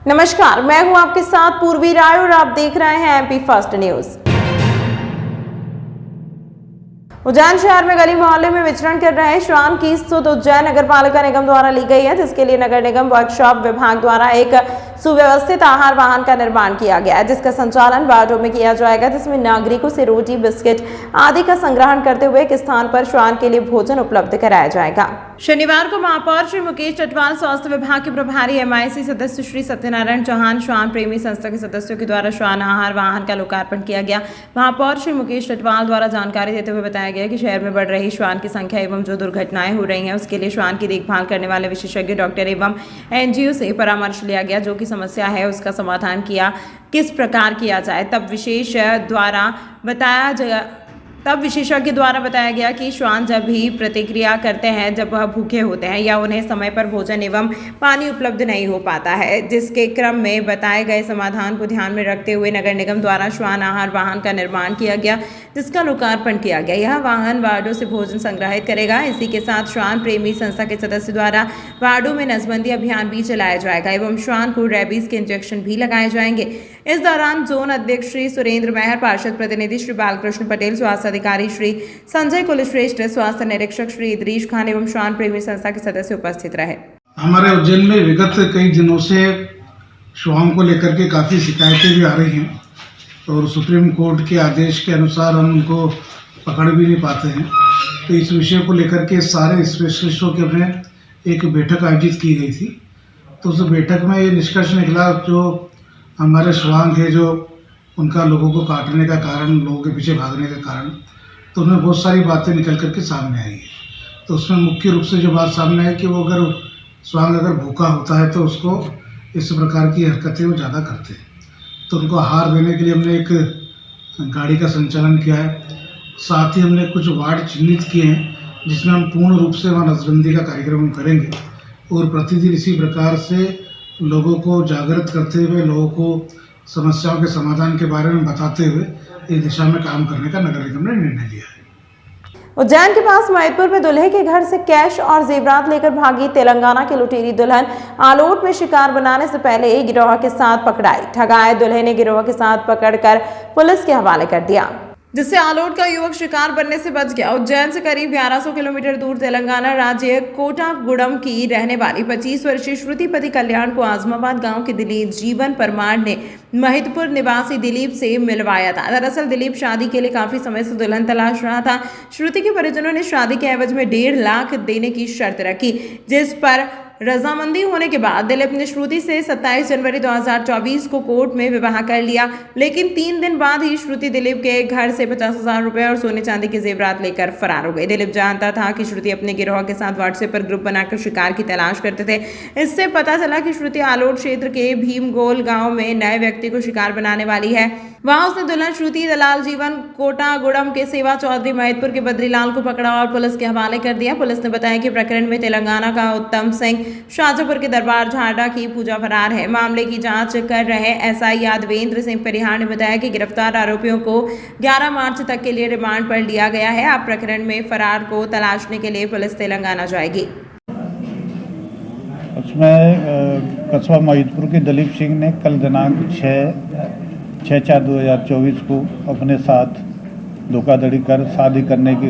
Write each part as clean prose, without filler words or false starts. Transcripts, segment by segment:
नमस्कार, मैं हूं आपके साथ पूर्वी राय और आप देख रहे हैं एमपी फर्स्ट न्यूज। उज्जैन शहर में गली मोहल्ले में विचरण कर रहे श्वान की सुध उज्जैन नगर पालिका निगम द्वारा ली गई है, जिसके लिए नगर निगम वर्कशॉप विभाग द्वारा एक सुव्यवस्थित आहार वाहन का निर्माण किया गया है, जिसका संचालन वार्डों में किया जाएगा, जिसमें नागरिकों से रोटी, बिस्किट आदि का संग्रहण करते हुए एक स्थान पर श्वान के लिए भोजन उपलब्ध कराया जाएगा। शनिवार को महापौर श्री मुकेश चटवाल, स्वास्थ्य विभाग के प्रभारी, एमआईसी सदस्य श्री सत्यनारायण चौहान, श्वान प्रेमी संस्था के सदस्यों के द्वारा श्वान आहार वाहन का लोकार्पण किया गया। महापौर श्री मुकेश चटवाल द्वारा जानकारी देते हुए बताया गया कि शहर में बढ़ रही श्वान की संख्या एवं जो दुर्घटनाएं हो रही हैं, उसके लिए श्वान की देखभाल करने वाले विशेषज्ञ डॉक्टर एवं एनजीओ से परामर्श लिया गया। जो की समस्या है उसका समाधान किया किस प्रकार किया जाए, तब विशेषज्ञ द्वारा बताया गया कि श्वान जब भी प्रतिक्रिया करते हैं, जब वह भूखे होते हैं या उन्हें समय पर भोजन एवं पानी उपलब्ध नहीं हो पाता है, जिसके क्रम में बताए गए समाधान को ध्यान में रखते हुए नगर निगम द्वारा श्वान आहार वाहन का निर्माण किया गया, जिसका लोकार्पण किया गया। यह वाहन वार्डों से भोजन संग्रहित करेगा। इसी के साथ श्वान प्रेमी संस्था के सदस्य द्वारा वार्डों में नसबंदी अभियान भी चलाया जाएगा एवं श्वान को रेबीज के इंजेक्शन भी लगाए जाएंगे। इस दौरान जोन अध्यक्ष श्री सुरेंद्र मेहर, पार्षद प्रतिनिधि श्री बालकृष्ण पटेल, स्वास्थ्य अधिकारी श्री संजय कुलश्रेष्ठ, स्वास्थ्य निरीक्षक श्री इदरीश खान एवं श्वान प्रेमी संस्था के सदस्य उपस्थित रहे। हमारे उज्जैन में विगत कई दिनों से श्वान को लेकर के काफ़ी शिकायतें भी आ रही हैं और सुप्रीम कोर्ट के आदेश के अनुसार हम उनको पकड़ भी नहीं पाते हैं। तो इस विषय को लेकर के सारे स्पेशलिस्टों के अपने एक बैठक आयोजित की गई थी। तो उस बैठक में ये निष्कर्ष निकला, जो हमारे श्वान है जो उनका लोगों को काटने का कारण, लोगों के पीछे भागने का कारण, तो उनमें बहुत सारी बातें निकल करके सामने आई है। तो उसमें मुख्य रूप से जो बात सामने है कि वो श्वान अगर भूखा होता है तो उसको इस प्रकार की हरकतें वो ज़्यादा करते हैं। तो उनको आहार देने के लिए हमने एक गाड़ी का संचालन किया है। साथ ही हमने कुछ वार्ड चिन्हित किए हैं जिसमें हम पूर्ण रूप से वहाँ नसबंदी का कार्यक्रम करेंगे और प्रतिदिन इसी प्रकार से लोगों को जागृत करते हुए, लोगों को समस्याओं के समाधान के बारे में बताते हुए इस दिशा में काम करने का नगर निगम ने निर्णय लिया है। उज्जैन के पास महिदपुर में दूल्हे के घर से कैश और जेवरात लेकर भागी तेलंगाना की लुटेरी दुल्हन आलोट में शिकार बनाने से पहले एक गिरोह के साथ पकड़ाई। ठगाए दूल्हे ने गिरोह के साथ पकड़कर पुलिस के हवाले कर दिया, जिससे आलोट का युवक शिकार बनने से बच गया। उज्जैन से करीब 1100 किलोमीटर दूर तेलंगाना राज्य कोटागुडम की रहने वाली 25 वर्षीय श्रुतिपति कल्याण को आजमाबाद गांव के दिलीप जीवन परमार ने महिदपुर निवासी दिलीप से मिलवाया था। दरअसल दिलीप शादी के लिए काफी समय से दुल्हन तलाश रहा था। श्रुति के परिजनों ने शादी के एवज में 1.5 लाख देने की शर्त रखी, जिस पर रजामंदी होने के बाद दिलीप ने श्रुति से 27 जनवरी 2024 को कोर्ट में विवाह कर लिया। लेकिन 3 दिन बाद ही श्रुति दिलीप के घर से 50,000 रुपए और सोने चांदी के जेवरात लेकर फरार हो गई। दिलीप जानता था कि श्रुति अपने गिरोह के साथ व्हाट्सएप पर ग्रुप बनाकर शिकार की तलाश करते थे। इससे पता चला कि श्रुति आलोट क्षेत्र के भीमगोल गांव में नए व्यक्ति को शिकार बनाने वाली है। वहां उसने दुल्हन श्रुति दलाल जीवन कोटागुडम के सेवा चौधरी, महिदपुर के बद्रीलाल को पकड़ा और पुलिस के हवाले कर दिया। पुलिस ने बताया कि प्रकरण में तेलंगाना का उत्तम सिंह, शाहजहांपुर के दरबार झाड़ा की पूजा फरार है। मामले की जांच कर रहे एसआई यादवेंद्र सिंह परिहार ने बताया कि गिरफ्तार आरोपियों को 11 मार्च तक के लिए रिमांड पर लिया गया है। अब प्रकरण में फरार को तलाशने के लिए पुलिस तेलंगाना जाएगी। उसमें कस्बा महिदपुर के दलीप सिंह ने कल दिनांक 6/4/2024 को अपने साथ धोखाधड़ी कर शादी करने की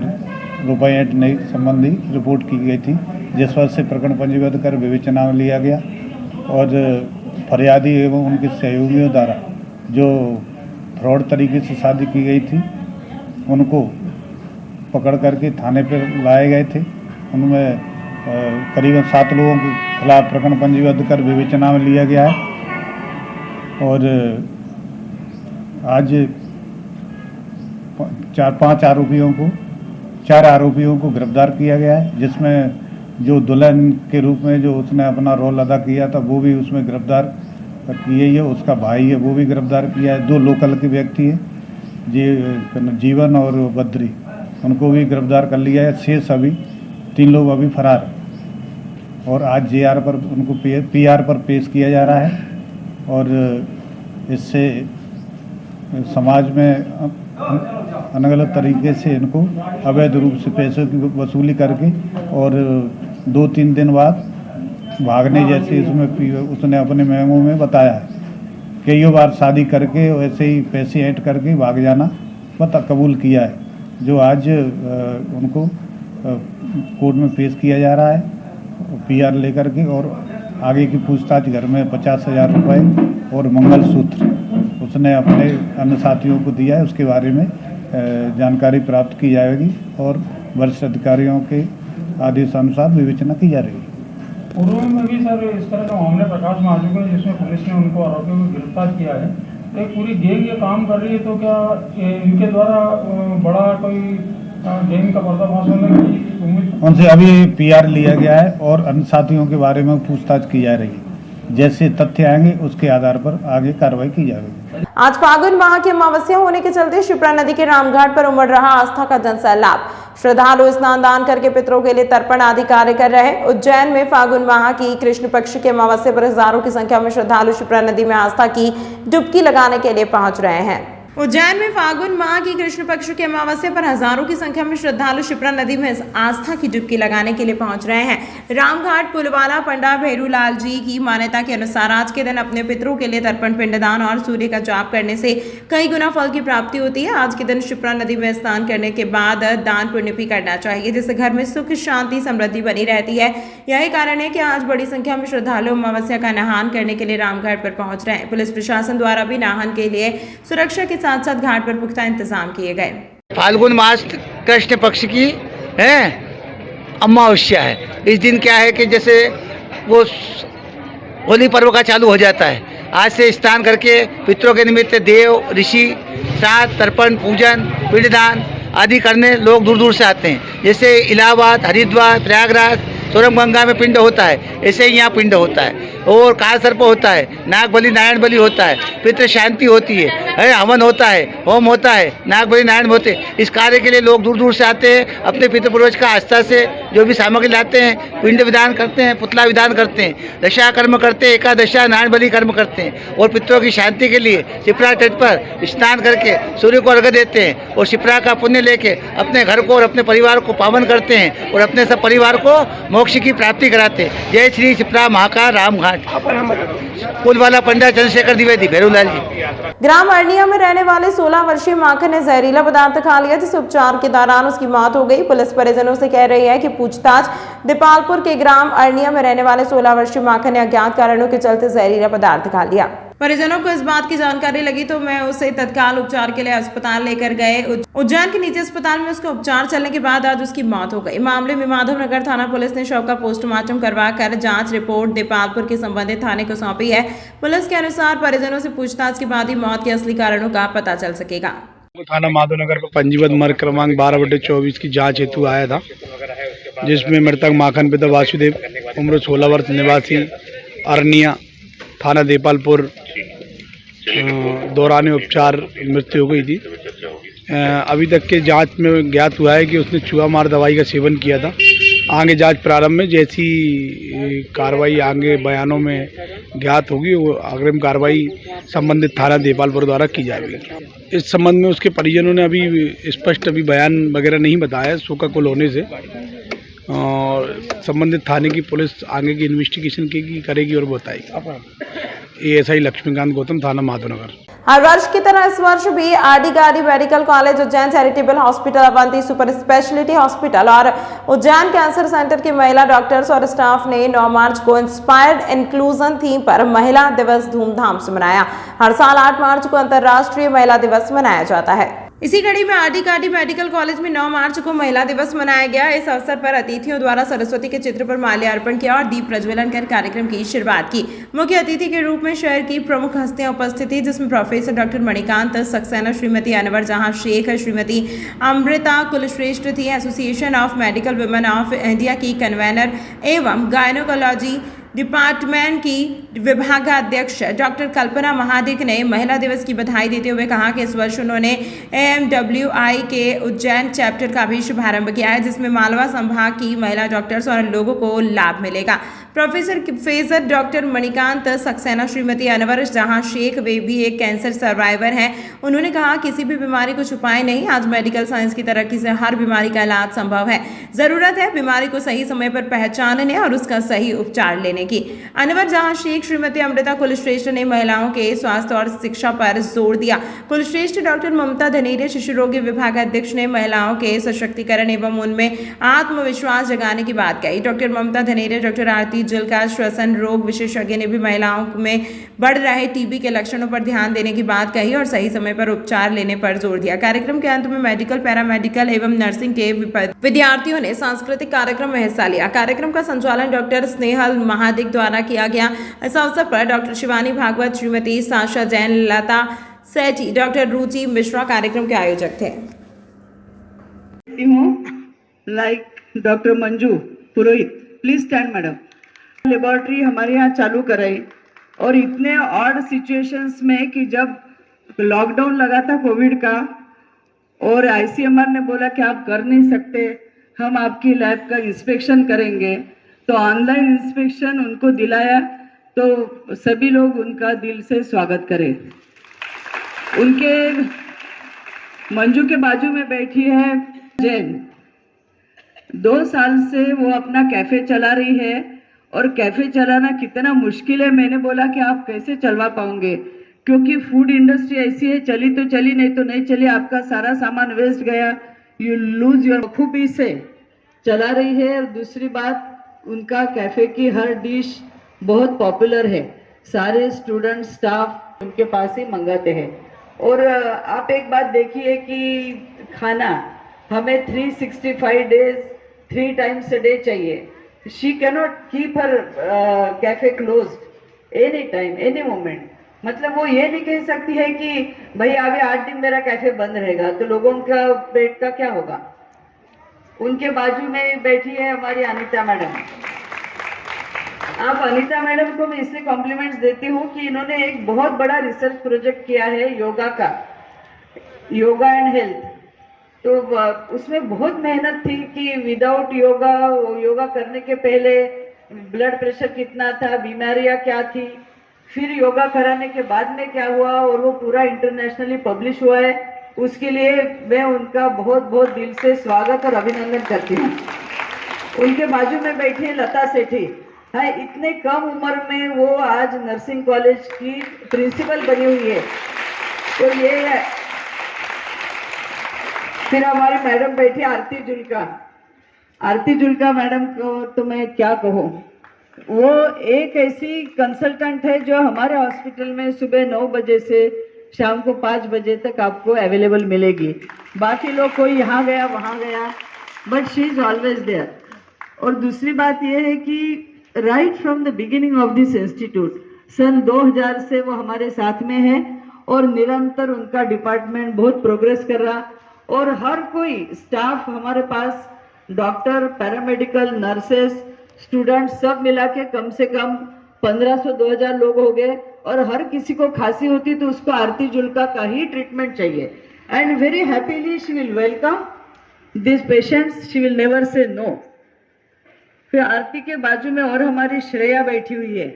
रुपये नहीं संबंधी रिपोर्ट की गई थी, जिस पर से प्रकरण पंजीबद्ध कर विवेचना में लिया गया और फरियादी एवं उनके सहयोगियों द्वारा जो फ्रॉड तरीके से शादी की गई थी उनको पकड़ करके थाने पर लाए गए थे। उनमें करीबन 7 लोगों के खिलाफ प्रकरण पंजीबद्ध कर विवेचना में लिया गया है और आज 4 आरोपियों को गिरफ्तार किया गया है, जिसमें जो दुल्हन के रूप में जो उसने अपना रोल अदा किया था वो भी उसमें गिरफ्तार किए है। उसका भाई है वो भी गिरफ्तार किया है। 2 लोकल के व्यक्ति हैं जीवन और बद्री, उनको भी गिरफ्तार कर लिया है। शेष अभी 3 लोग अभी फरार और आज जेआर पर उनको पीआर पर पेश किया जा रहा है और इससे समाज में अलग अलग तरीके से इनको अवैध रूप से पैसों की वसूली करके और 2-3 दिन बाद भागने जैसी उसने अपने मेमो में बताया है। कई बार शादी करके वैसे ही पैसे ऐंठ करके भाग जाना कबूल किया है, जो आज उनको कोर्ट में पेश किया जा रहा है PR लेकर के, और आगे की पूछताछ घर में 50,000 रुपये और मंगलसूत्र उसने अपने अन्य साथियों को दिया है, उसके बारे में जानकारी प्राप्त की जाएगी और वरिष्ठ अधिकारियों के आदेशानुसार विवेचना की जा रही है। पूर्व में भी सर इस तरह का मामले प्रकाश में आ चुके हैं जिसमें पुलिस ने उनको आरोपियों को गिरफ्तार किया है। तो एक पूरी गैंग ये काम कर रही है, तो क्या इनके द्वारा बड़ा कोई गैंग का पर्दाफाश होने की उम्मीद? उनसे अभी PR लिया गया है और अन्य साथियों के बारे में पूछताछ की जा रही है। जैसे तथ्य आएंगे उसके आधार पर आगे कार्रवाई की जाएगी। आज फागुन माह की अमावस्या होने के चलते शिप्रा नदी के रामघाट पर उमड़ रहा आस्था का जनसैलाब। श्रद्धालु स्नान दान करके पितरों के लिए तर्पण आदि कार्य कर रहे। उज्जैन में फागुन माह की कृष्ण पक्ष के अमावस्या पर हजारों की संख्या में श्रद्धालु शिप्रा नदी में आस्था की डुबकी लगाने के लिए पहुंच रहे हैं। उज्जैन में फागुन माह की कृष्ण पक्ष के अमावस्या पर हजारों की संख्या में श्रद्धालु शिप्रा नदी में आस्था की डुबकी लगाने के लिए पहुंच रहे हैं। रामघाट पुलवाला पंडा भैरूलाल जी की मान्यता के अनुसार आज के दिन अपने पितरों के लिए तर्पण पिंडदान और सूर्य का जाप करने से कई गुना फल की प्राप्ति होती है। आज के दिन शिप्रा नदी में स्नान करने के बाद दान पुण्य भी करना चाहिए, जिससे घर में सुख शांति समृद्धि बनी रहती है। यही कारण है कि आज बड़ी संख्या में श्रद्धालु अमावस्या का नहान करने के लिए रामघाट पर पहुंच रहे हैं। पुलिस प्रशासन द्वारा भी नहान के लिए सुरक्षा के साथ साथ घाट पर पुख्ता इंतजाम किए गए। फाल्गुन मास कृष्ण पक्ष की है अमावस्या है। इस दिन क्या है कि जैसे वो होली पर्व का चालू हो जाता है। आज से स्नान करके पितरों के निमित्त देव ऋषि श्राद्ध तर्पण पूजन पिंडदान आदि करने लोग दूर दूर से आते हैं। जैसे इलाहाबाद हरिद्वार प्रयागराज सोरम गंगा में पिंड होता है, ऐसे ही यहाँ पिंड होता है। और काल सर्प होता है, नाग बलि नारायण बलि होता है, पितृ शांति होती है, हवन होता है, होम होता है, नाग बलि नारायण होते हैं। इस कार्य के लिए लोग दूर दूर से आते हैं। अपने पितृ पूर्वज का आस्था से जो भी सामग्री लाते हैं, पिंड विधान करते हैं, पुतला विधान करते हैं, दशा कर्म करते हैं, एकादशा नारायण बलि कर्म करते हैं और पितरों की शांति के लिए शिप्रा तट पर स्नान करके सूर्य को अर्घ्य देते हैं और शिप्रा का पुण्य लेके अपने घर को और अपने परिवार को पावन करते हैं और अपने सब परिवार को मोक्ष की प्राप्ति कराते हैं। जय श्री शिप्रा महाकाल रामघाट। पुलवाला पंडा चंद्रशेखर द्विवेदी भैरूलाल जी। ग्राम अरनिया में रहने वाले 16 वर्षीय माखन ने जहरीला पदार्थ खा लिया, जिस उपचार के दौरान उसकी मौत हो गई। पुलिस परिजनों से कह रही है कि पूछताछ दीपालपुर के ग्राम अरनिया में रहने वाले 16 वर्षीय माखन ने अज्ञात कारणों के चलते जहरीला पदार्थ खा लिया। परिजनों को इस बात की जानकारी लगी तो मैं उसे तत्काल उपचार के लिए अस्पताल लेकर गए। उज्जैन के निजी अस्पताल में उसका उपचार चलने के बाद आज उसकी मौत हो गई। मामले में माधवनगर थाना पुलिस ने शव का पोस्टमार्टम करवाकर जांच रिपोर्ट दीपालपुर के संबंधित थाने को सौंपी है। पुलिस के अनुसार परिजनों से पूछताछ के बाद ही मौत के असली कारणों का पता चल सकेगा। थाना माधवनगर पर पंजीबद्ध मर्ग क्रमांक 12/24 की जांच हेतु आया था, जिसमें मृतक माखन पिता वासुदेव उम्र 16 वर्ष निवासी अरनिया थाना दीपालपुर दौरान उपचार मृत्यु हो गई थी। अभी तक के जांच में ज्ञात हुआ है कि उसने चूहा मार दवाई का सेवन किया था। आगे जांच प्रारंभ में जैसी कार्रवाई आगे बयानों में ज्ञात होगी वो अग्रिम कार्रवाई संबंधित थाना दीपालपुर द्वारा की जाएगी। इस संबंध में उसके परिजनों ने अभी स्पष्ट बयान वगैरह नहीं बताया शोकाकुल होने से, और संबंधित थाने की पुलिस आगे की इन्वेस्टिगेशन करेगी और बताएगी। ASI लक्ष्मीकांत गौतम, थाना माधवनगर। हर वर्ष की तरह इस वर्ष भी RD Gardi medical college, Ujjain charitable hospital, Avanti super speciality hospital और उज्जैन कैंसर सेंटर के महिला डॉक्टर्स और स्टाफ ने 9 मार्च को इंस्पायर्ड इंक्लूजन थीम पर महिला दिवस धूमधाम से मनाया। हर साल 8 मार्च को अंतर्राष्ट्रीय महिला दिवस मनाया जाता है। इसी कड़ी में RD गार्डी मेडिकल कॉलेज में 9 मार्च को महिला दिवस मनाया गया। इस अवसर पर अतिथियों द्वारा सरस्वती के चित्र पर माल्यार्पण किया और दीप प्रज्वलन कर कार्यक्रम की शुरुआत की। मुख्य अतिथि के रूप में शहर की प्रमुख हस्तियां उपस्थित थी, जिसमें प्रोफेसर डॉक्टर मणिकांत सक्सेना, श्रीमती अनवर जहां शेख, श्रीमती अमृता कुलश्रेष्ठ थी। Association of medical women of India की कन्वेनर एवं गायनोकोलॉजी डिपार्टमेंट की विभागाध्यक्ष डॉक्टर कल्पना महादिक ने महिला दिवस की बधाई देते हुए कहा कि इस वर्ष उन्होंने AMWI के उज्जैन चैप्टर का भी शुभारंभ किया है, जिसमें मालवा संभाग की महिला डॉक्टर्स और लोगों को लाभ मिलेगा। Professor phasor doctor Manikant Saxena, Shrimati Anwar जहां शेख, वे भी एक कैंसर सर्वाइवर हैं। उन्होंने कहा किसी भी बीमारी को छुपाए नहीं, आज मेडिकल साइंस की तरक्की से हर बीमारी का इलाज संभव है। जरूरत है बीमारी को सही समय पर पहचानने और उसका सही उपचार लेने की। अनवर जहां शेख, श्रीमती अमृता कुलश्रेष्ठ ने महिलाओं के स्वास्थ्य और शिक्षा पर जोर दिया। कुलश्रेष्ठ डॉक्टर ममता धनेरे, शिशु रोगी विभाग अध्यक्ष, ने महिलाओं के सशक्तिकरण एवं उनमें आत्मविश्वास जगाने की बात कही। डॉक्टर ममता धनेरे, डॉक्टर आरती जुल्का, श्वसन रोग विशेषज्ञ, ने भी महिलाओं में बढ़ रहे टीबी के लक्षणों पर ध्यान देने की बात कही और सही समय पर उपचार लेने पर जोर दिया। कार्यक्रम के अंत में मेडिकल, पैरामेडिकल एवं नर्सिंग के विद्यार्थियों ने सांस्कृतिक कार्यक्रम में हिस्सा लिया। कार्यक्रम का संचालन डॉक्टर स्नेहल महादिक द्वारा किया गया। इस अवसर पर डॉक्टर शिवानी भागवत, श्रीमती साशा जैन, लता सेठी, डॉक्टर रुचि मिश्रा कार्यक्रम के आयोजक थे। Like doctor Manju Purohit, please stand madam. Laboratory हमारे यहाँ चालू कराई और इतने ऑड सिचुएशंस में कि जब लॉकडाउन लगा था कोविड का और आईसीएमआर ने बोला कि आप कर नहीं सकते, हम आपकी लैब का इंस्पेक्शन करेंगे, तो ऑनलाइन इंस्पेक्शन उनको दिलाया। तो सभी लोग उनका दिल से स्वागत करें। उनके मंजू के बाजू में बैठी है जैन, 2 साल से वो अपना कैफे चला रही है और कैफे चलाना कितना मुश्किल है। मैंने बोला कि आप कैसे चलवा पाओगे, क्योंकि फूड इंडस्ट्री ऐसी है, चली तो चली, नहीं तो नहीं चली, आपका सारा सामान वेस्ट गया, यू लूज योर। खूबी से चला रही है। और दूसरी बात, उनका कैफे की हर डिश बहुत पॉपुलर है, सारे स्टूडेंट स्टाफ उनके पास ही मंगाते हैं। और आप एक बात देखिए कि खाना हमें 365 डेज 3 times a day चाहिए। She cannot keep her cafe closed any time any moment. मतलब वो ये नहीं कह सकती है कि भाई अभी 8 दिन मेरा कैफे बंद रहेगा, तो लोगों का पेट का क्या होगा। उनके बाजू में बैठी है हमारी अनीता मैडम। आप अनीता मैडम को मैं इसलिए कॉम्प्लीमेंट्स देती हूँ कि इन्होंने एक बहुत बड़ा रिसर्च प्रोजेक्ट किया है योगा का, योगा एंड हेल्थ। तो उसमें बहुत मेहनत थी कि विदाउट योगा करने के पहले ब्लड प्रेशर कितना था, बीमारियां क्या थी, फिर योगा कराने के बाद में क्या हुआ, और वो पूरा इंटरनेशनली पब्लिश हुआ है। उसके लिए मैं उनका बहुत बहुत दिल से स्वागत और अभिनंदन करती हूँ। उनके बाजू में बैठी है लता सेठी। हाँ, इतने कम उम्र में वो आज नर्सिंग कॉलेज की प्रिंसिपल बनी हुई है। तो ये फिर हमारी मैडम बैठी आरती जुल्का। आरती जुल्का मैडम को तो मैं क्या कहूँ, वो एक ऐसी कंसल्टेंट है जो हमारे हॉस्पिटल में सुबह 9 बजे से शाम को 5 बजे तक आपको अवेलेबल मिलेगी। बाकी लोग कोई यहाँ गया वहाँ गया, but she is always there. और दूसरी बात यह है कि right from the beginning of this institute सन 2000 से वो हमारे साथ में है और निरंतर उनका डिपार्टमेंट बहुत प्रोग्रेस कर रहा। और हर कोई स्टाफ हमारे पास, डॉक्टर, पैरामेडिकल, नर्सेस, स्टूडेंट, सब मिला के कम से कम 1500-2000 लोग हो गए। और हर किसी को खांसी होती तो उसको आरती जुल्का का ही ट्रीटमेंट चाहिए। And very happily she will welcome this patients, she will never say no. फिर आरती के बाजू में और हमारी श्रेया बैठी हुई है।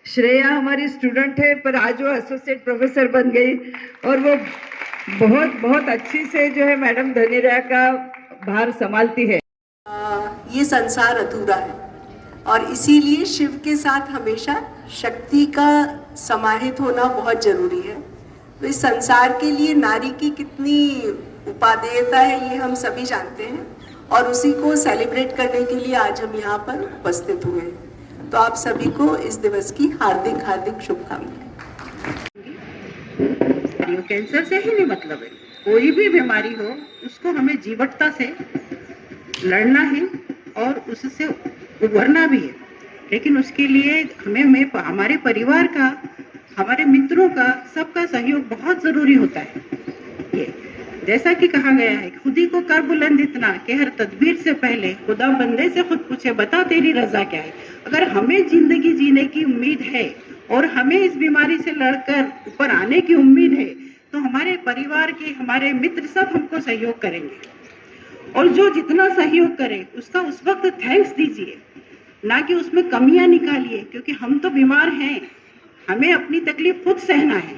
श्रेया हमारी स्टूडेंट है, पर आज वो एसोसिएट प्रोफेसर बन गई और वो बहुत बहुत अच्छी से जो है मैडम धनेरा का भार संभालती है। ये संसार अधूरा है और इसीलिए शिव के साथ हमेशा शक्ति का समाहित होना बहुत जरूरी है। तो इस संसार के लिए नारी की कितनी उपादेयता है ये हम सभी जानते हैं और उसी को सेलिब्रेट करने के लिए आज हम यहाँ पर उपस्थित हुए हैं। तो आप सभी को इस दिवस की हार्दिक हार्दिक शुभकामनाएं। कैंसर से ही नहीं मतलब है, कोई भी बीमारी हो उसको हमें जीवटता से लड़ना है और उससे उभरना भी है। लेकिन उसके लिए हमें हमारे परिवार का, हमारे मित्रों का, सबका सहयोग बहुत जरूरी होता है। ये जैसा कि कहा गया है, खुदी को कर बुलंद इतना कि हर तदबीर से पहले खुदा बंदे से खुद पूछे, बता तेरी रजा क्या है। अगर हमें जिंदगी जीने की उम्मीद है और हमें इस बीमारी से लड़कर ऊपर आने की उम्मीद है, तो हमारे परिवार के, हमारे मित्र सब हमको सहयोग करेंगे। और जो जितना सहयोग करे उसका उस वक्त थैंक्स दीजिए। ना कि उसमें कमियां निकालिए, क्योंकि हम तो बीमार हैं, हमें अपनी तकलीफ खुद सहना है।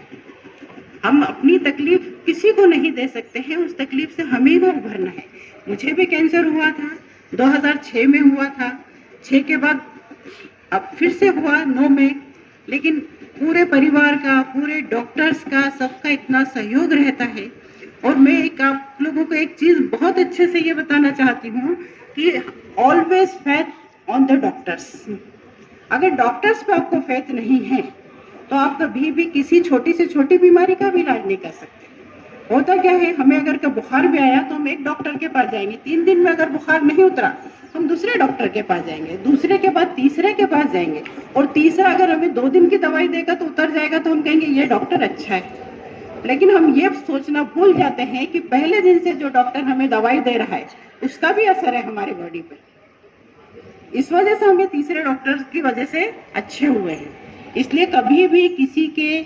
हम अपनी तकलीफ किसी को नहीं दे सकते हैं, उस तकलीफ से हम ही को उभरना है। मुझे भी कैंसर हुआ था, 2006 में हुआ था, 6 के बाद अब फिर से हुआ 9 में, लेकिन पूरे परिवार का, पूरे डॉक्टर्स का, सबका इतना सहयोग रहता है। और मैं एक आप लोगों को एक चीज बहुत अच्छे से ये बताना चाहती हूँ कि always faith on the doctors. अगर डॉक्टर्स पे आपको फेथ नहीं है तो आप कभी भी किसी छोटी से छोटी बीमारी का भी इलाज नहीं कर सकते। होता क्या है, हमें अगर का बुखार भी आया तो हम एक डॉक्टर के पास जाएंगे, 3 दिन में अगर बुखार नहीं उतरा हम दूसरे डॉक्टर के पास जाएंगे, दूसरे के बाद तीसरे के पास जाएंगे, और तीसरा अगर हमें 2 दिन की दवाई देगा तो उतर जाएगा तो हम कहेंगे ये डॉक्टर अच्छा है। लेकिन हम ये सोचना भूल जाते हैं कि पहले दिन से जो डॉक्टर हमें दवाई दे रहा है उसका भी असर है हमारी बॉडी पे। इस वजह से हमें तीसरे डॉक्टर की वजह से अच्छे हुए हैं। इसलिए कभी भी किसी के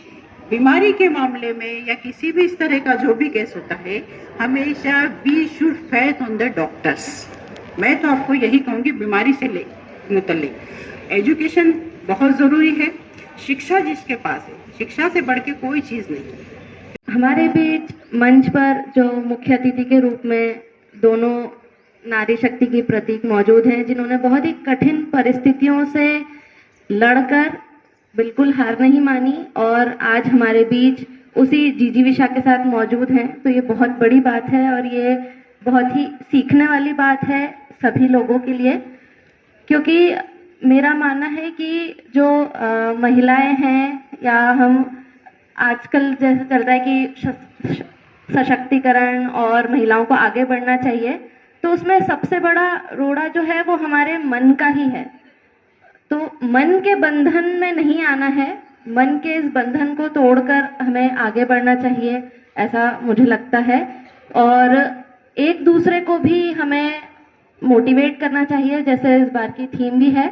बीमारी के मामले में या किसी भी इस तरह का जो भी केस होता है, हमेशा we should faith on the doctors. मैं तो आपको यही कहूँगी, बीमारी से मुतल्लिक एजुकेशन बहुत ज़रूरी है। शिक्षा जिसके पास है, शिक्षा से बढ़ के कोई चीज़ नहीं है। हमारे बीच मंच पर जो मुख्य अतिथि के रूप में दोनों नारी शक्ति की प्रतीक मौजूद हैं, जिन्होंने बहुत ही कठिन परिस्थितियों से लड़कर बिल्कुल हार नहीं मानी और आज हमारे बीच उसी जिजीविषा के साथ मौजूद हैं, तो ये बहुत बड़ी बात है और ये बहुत ही सीखने वाली बात है सभी लोगों के लिए। क्योंकि मेरा मानना है कि जो महिलाएं हैं, या हम आजकल जैसे चल रहा है कि सशक्तिकरण और महिलाओं को आगे बढ़ना चाहिए, तो उसमें सबसे बड़ा रोड़ा जो है वो हमारे मन का ही है। तो मन के बंधन में नहीं आना है, मन के इस बंधन को तोड़कर हमें आगे बढ़ना चाहिए, ऐसा मुझे लगता है। और एक दूसरे को भी हमें मोटिवेट करना चाहिए, जैसे इस बार की थीम भी है,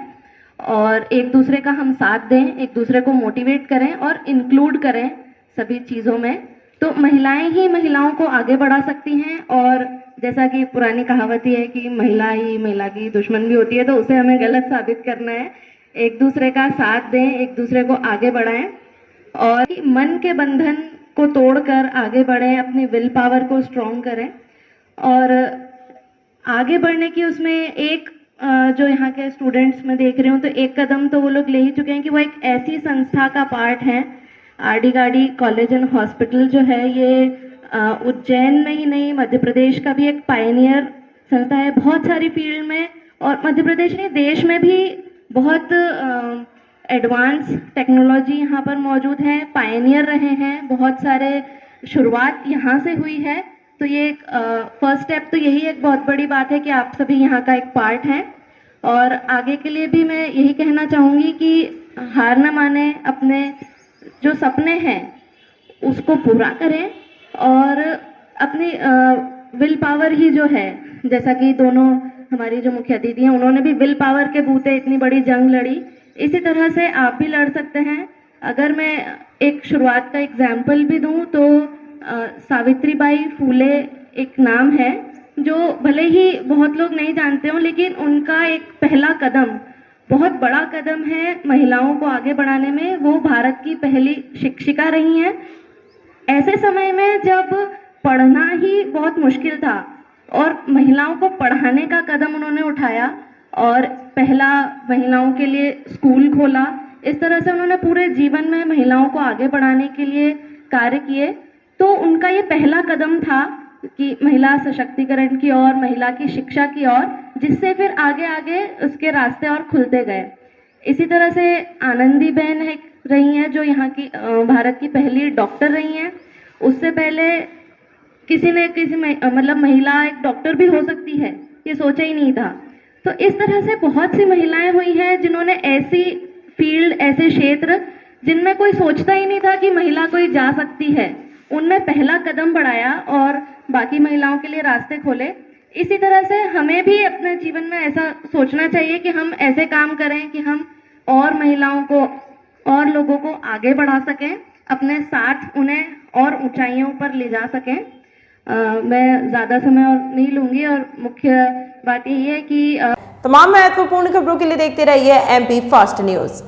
और एक दूसरे का हम साथ दें, एक दूसरे को मोटिवेट करें और इंक्लूड करें सभी चीज़ों में। तो महिलाएं ही महिलाओं को आगे बढ़ा सकती हैं, और जैसा कि पुरानी कहावत ही है कि महिला ही महिला की दुश्मन भी होती है, तो उसे हमें गलत साबित करना है। एक दूसरे का साथ दें, एक दूसरे को आगे बढ़ाएं और मन के बंधन को तोड़कर आगे बढ़ें, अपनी विल पावर को स्ट्रॉन्ग करें। और आगे बढ़ने की उसमें एक जो यहाँ के स्टूडेंट्स में देख रही हूँ, तो एक कदम तो वो लोग ले ही चुके हैं कि वो एक ऐसी संस्था का पार्ट है। RD Gardi college and hospital जो है, ये उज्जैन में ही नहीं, मध्य प्रदेश का भी एक पायनियर संस्था है बहुत सारी फील्ड में, और मध्य प्रदेश नहीं देश में भी बहुत एडवांस टेक्नोलॉजी यहाँ पर मौजूद है, पायनियर रहे हैं, बहुत सारे शुरुआत यहाँ से हुई है। तो ये फर्स्ट स्टेप, तो यही एक बहुत बड़ी बात है कि आप सभी यहाँ का एक पार्ट हैं। और आगे के लिए भी मैं यही कहना चाहूँगी कि हार न माने, अपने जो सपने हैं उसको पूरा करें, और अपनी विल पावर ही जो है, जैसा कि दोनों हमारी जो मुख्य अतिथि हैं उन्होंने भी विल पावर के बूते इतनी बड़ी जंग लड़ी, इसी तरह से आप भी लड़ सकते हैं। अगर मैं एक शुरुआत का एग्जाम्पल भी दूं तो सावित्रीबाई फूले एक नाम है जो भले ही बहुत लोग नहीं जानते हो, लेकिन उनका एक पहला कदम बहुत बड़ा कदम है महिलाओं को आगे बढ़ाने में। वो भारत की पहली शिक्षिका रही हैं, ऐसे समय में जब पढ़ना ही बहुत मुश्किल था, और महिलाओं को पढ़ाने का कदम उन्होंने उठाया और पहला महिलाओं के लिए स्कूल खोला। इस तरह से उन्होंने पूरे जीवन में महिलाओं को आगे बढ़ाने के लिए कार्य किए। तो उनका ये पहला कदम था कि महिला सशक्तिकरण की ओर, महिला की शिक्षा की ओर, जिससे फिर आगे आगे उसके रास्ते और खुलते गए। इसी तरह से आनंदीबेन रही हैं जो यहाँ की भारत की पहली डॉक्टर रही हैं। उससे पहले किसी मतलब महिला एक डॉक्टर भी हो सकती है, ये सोचा ही नहीं था। तो इस तरह से बहुत सी महिलाएं हुई हैं जिन्होंने ऐसी फील्ड, ऐसे क्षेत्र जिनमें कोई सोचता ही नहीं था कि महिला कोई जा सकती है, उनमें पहला कदम बढ़ाया और बाकी महिलाओं के लिए रास्ते खोले। इसी तरह से हमें भी अपने जीवन में ऐसा सोचना चाहिए कि हम ऐसे काम करें कि हम और महिलाओं को और लोगों को आगे बढ़ा सकें, अपने साथ उन्हें और ऊंचाइयों पर ले जा सकें। मैं ज़्यादा समय और नहीं लूँगी, और मुख्य बात यही है कि तमाम महत्वपूर्ण खबरों के लिए देखते रहिए MP फर्स्ट न्यूज।